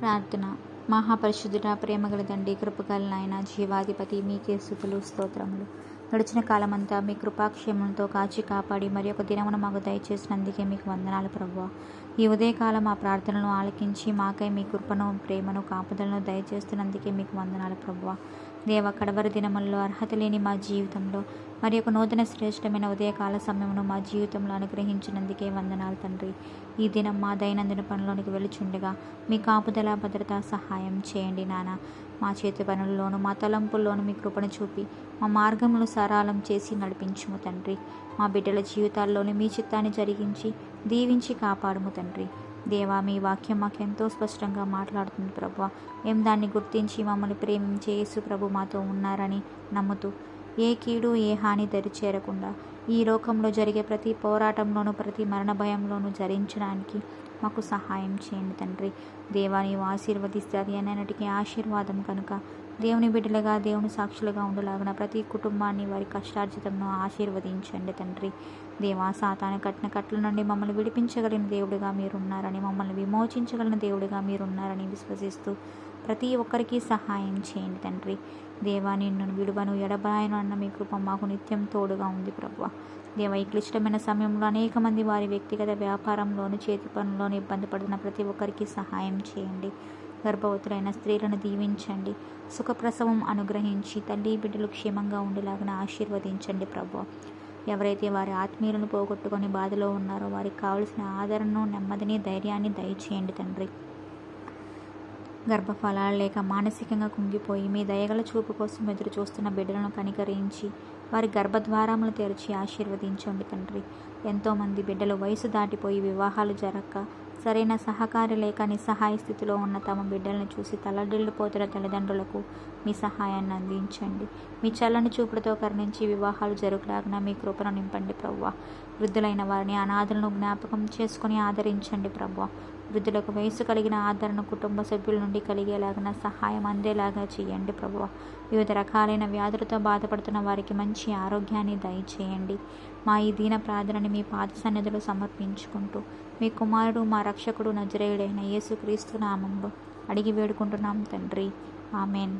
ప్రార్థన. మహాపరిశుద్ధుడా, ప్రేమగల తండ్రి, కృపగల నాయన, జీవాధిపతి, మీకే స్తుతులు స్తోత్రములు. గడిచిన కాలమంతా మీ కృపాక్షేమంతో కాచి కాపాడి మరి ఒక దినమును మాకు దయచేసినందుకే మీకు వందనాలు ప్రభువా. ఈ ఉదయకాలం మా ప్రార్థనలను ఆలకించి మాకై మీ కృపను, ప్రేమను, కాపుదలను దయచేస్తున్నందుకే మీకు వందనాలు ప్రభువా. దేవ, కడవరి దినములలో అర్హత లేని మా జీవితంలో మరి ఒక నూతన శ్రేష్టమైన ఉదయకాల సమయమును మా జీవితంలో అనుగ్రహించినందుకే వందనాలు తండ్రి. ఈ దినం మా దైనందిన పనులోనికి వెలుచుండగా మీ కాపుదల, భద్రత, సహాయం చేయండి నాన్న. మా చేతి పనుల్లోనూ మా తలంపుల్లోనూ మీ కృపను చూపి మా మార్గమును సరళం చేసి నడిపించుము తండ్రి. మా బిడ్డల జీవితాల్లోని మీ చిత్తాన్ని జరిగించి దీవించి కాపాడుము తండ్రి. దేవా, మీ వాక్యం మాకెంతో స్పష్టంగా మాట్లాడుతుంది ప్రభువా. మేము దాన్ని గుర్తించి మమ్మల్ని ప్రేమించే యేసు ప్రభు మాతో ఉన్నారని నమ్ముతూ ఏ కీడు, ఏ హాని దరి చేరకుండా ఈ లోకంలో జరిగే ప్రతి పోరాటంలోనూ, ప్రతి మరణ భయంలోనూ జరించడానికి మాకు సహాయం చేయండి తండ్రి. దేవా, నీవు ఆశీర్వదిస్తే అది అన్నిటికీ ఆశీర్వాదం కనుక దేవుని బిడ్డలుగా, దేవుని సాక్షులుగా ఉండలాగిన ప్రతి కుటుంబాన్ని, వారి కష్టార్జితంను ఆశీర్వదించండి తండ్రి. దేవా, సాతాను కట్టిన కట్ల నుండి మమ్మల్ని విడిపించగలిగిన దేవుడిగా మీరున్నారని, మమ్మల్ని విమోచించగలిగిన దేవుడిగా మీరున్నారని విశ్వసిస్తూ ప్రతి ఒక్కరికి సహాయం చేయండి తండ్రి. దేవా, నిన్ను విడువను, ఎడబాయను అన్న మీ కృప మాకు నిత్యం తోడుగా ఉంది ప్రభువా. దేవ, ఈ క్లిష్టమైన సమయంలో అనేక మంది వారి వ్యక్తిగత వ్యాపారంలోను, చేతి పనుల్లోనూ ఇబ్బంది పడుతున్న ప్రతి ఒక్కరికి సహాయం చేయండి. గర్భవతులైన స్త్రీలను దీవించండి, సుఖప్రసవం అనుగ్రహించి తల్లి బిడ్డలు క్షేమంగా ఉండేలాగా ఆశీర్వదించండి ప్రభువా. ఎవరైతే వారి ఆత్మీయులను పోగొట్టుకొని బాధలో ఉన్నారో వారికి కావలసిన ఆదరణను, నెమ్మదిని, ధైర్యాన్ని దయచేయండి తండ్రి. గర్భఫలాలు లేక మానసికంగా కుంగిపోయి మీ దయగల చూపు కోసం ఎదురు చూస్తున్న బిడ్డలను కనికరించి వారి గర్భద్వారములు తెరిచి ఆశీర్వదించండి తండ్రి. ఎంతోమంది బిడ్డలు వయసు దాటిపోయి వివాహాలు జరగక, సరైన సహకారి లేక నిస్సహాయ స్థితిలో ఉన్న తమ బిడ్డలను చూసి తల్లడిల్లిపోతున్న తల్లిదండ్రులకు మీ సహాయాన్ని అందించండి. మీ చల్లని చూపులతో కరుణించి వివాహాలు జరుగులాగిన మీ కృపను నింపండి ప్రభువా. వృద్ధులైన వారిని, అనాథలను జ్ఞాపకం చేసుకుని ఆదరించండి ప్రభువా. వృద్ధులకు వయసు కలిగిన ఆదరణ కుటుంబ సభ్యుల నుండి కలిగేలాగా సహాయం అందేలాగా చేయండి ప్రభువా. వివిధ రకాలైన వ్యాధులతో బాధపడుతున్న వారికి మంచి ఆరోగ్యాన్ని దయచేయండి. మా ఈ దీన ప్రార్థనని మీ పాద సన్నిధిలో సమర్పించుకుంటూ మీ కుమారుడు, మా రక్షకుడు, నజరేయుడైన యేసుక్రీస్తు నామంలో అడిగి వేడుకుంటున్నాం తండ్రి. ఆమెన్.